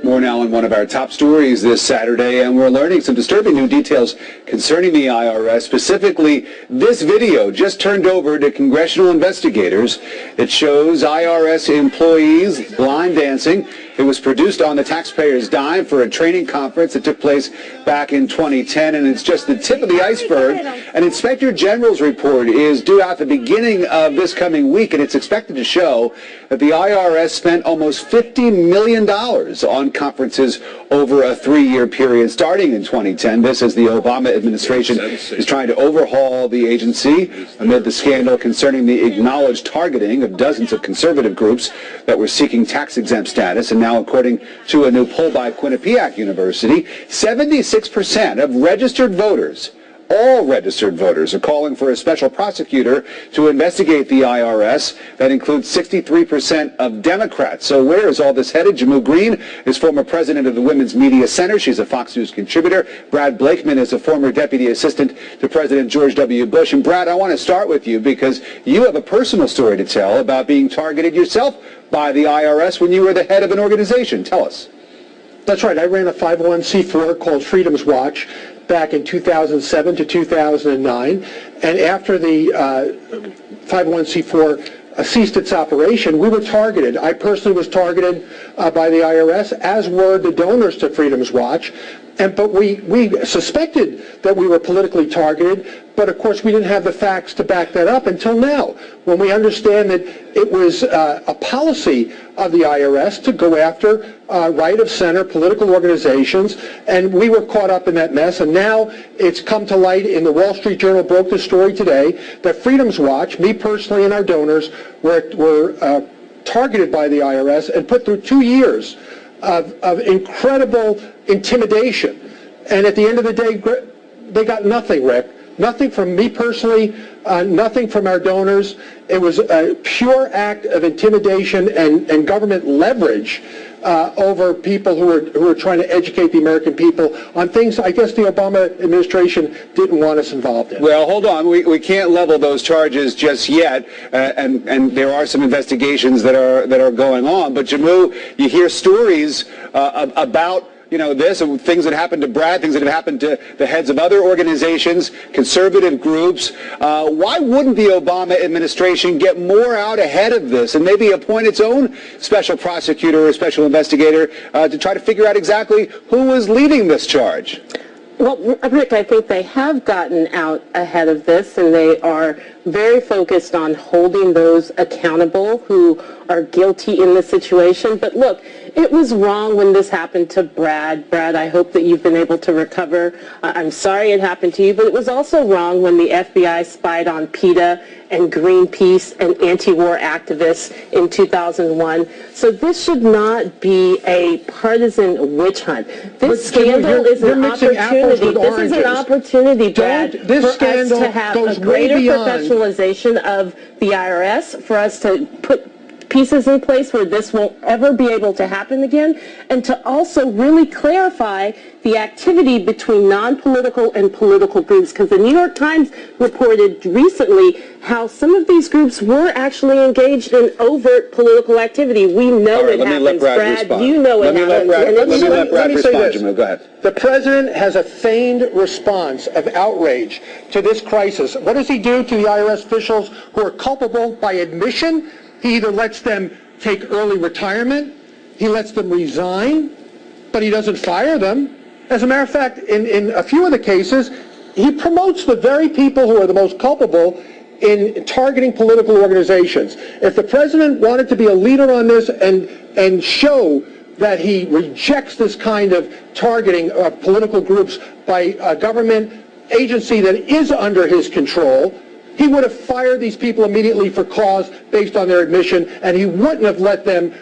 More now on one of our top stories this Saturday, and we're learning some disturbing new details concerning the IRS, specifically this video just turned over to congressional investigators. It shows IRS employees line dancing. It was produced on the taxpayer's dime for a training conference that took place back in 2010, and it's just the tip of the iceberg. An Inspector General's report is due out the beginning of this coming week, and it's expected to show that the IRS spent almost $50 million on conferences over a 3-year period starting in 2010. This as the Obama administration is trying to overhaul the agency amid the scandal concerning the acknowledged targeting of dozens of conservative groups that were seeking tax-exempt status. And now, according to a new poll by Quinnipiac University, 76% of registered voters, all registered voters, are calling for a special prosecutor to investigate the IRS. That includes 63% of Democrats. So where is all this headed? Jamu Green is former president of the Women's Media Center. She's a Fox News contributor. Brad Blakeman is a former deputy assistant to President George W. Bush. And Brad, I want to start with you because you have a personal story to tell about being targeted yourself by the IRS when you were the head of an organization. Tell us. That's right. I ran a 501c4 called Freedom's Watch back in 2007 to 2009, and after the 501c4 ceased its operation, we were targeted. I personally was targeted by the IRS, as were the donors to Freedom's Watch, but we suspected that we were politically targeted, but of course we didn't have the facts to back that up until now, when we understand that it was a policy of the IRS to go after right-of-center political organizations, and we were caught up in that mess, and now it's come to light, in the Wall Street Journal broke the story today, that Freedom's Watch, me personally and our donors, were targeted by the IRS and put through 2 years of incredible intimidation. And at the end of the day, they got nothing, Rick. Nothing from me personally, nothing from our donors. It was a pure act of intimidation and government leverage over people who were trying to educate the American people on things I guess the Obama administration didn't want us involved in. Well, hold on. We can't level those charges just yet, and there are some investigations that are going on. But Jamu, you hear stories about this and things that happened to Brad, things that have happened to the heads of other organizations, conservative groups. Why wouldn't the Obama administration get more out ahead of this and maybe appoint its own special prosecutor or special investigator to try to figure out exactly who was leading this charge? Well, Rick, I think they have gotten out ahead of this, and they are very focused on holding those accountable who are guilty in this situation. But look, it was wrong when this happened to Brad. Brad, I hope that you've been able to recover. I'm sorry it happened to you, but it was also wrong when the FBI spied on PETA and Greenpeace and anti-war activists in 2001. So this should not be a partisan witch hunt. This scandal is an opportunity. This is an opportunity, Brad, for us to have a greater professionalization of the IRS, for us to put pieces in place where this won't ever be able to happen again, and to also really clarify the activity between non-political and political groups, because the New York Times reported recently how some of these groups were actually engaged in overt political activity. We know it happens, Brad. You know it happens. Let me let Brad respond, Jamu. Go ahead. The president has a feigned response of outrage to this crisis. What does he do to the IRS officials who are culpable by admission? He either lets them take early retirement, he lets them resign, but he doesn't fire them. As a matter of fact, in a few of the cases, he promotes the very people who are the most culpable in targeting political organizations. If the president wanted to be a leader on this and show that he rejects this kind of targeting of political groups by a government agency that is under his control, he would have fired these people immediately for cause based on their admission, and he wouldn't have let them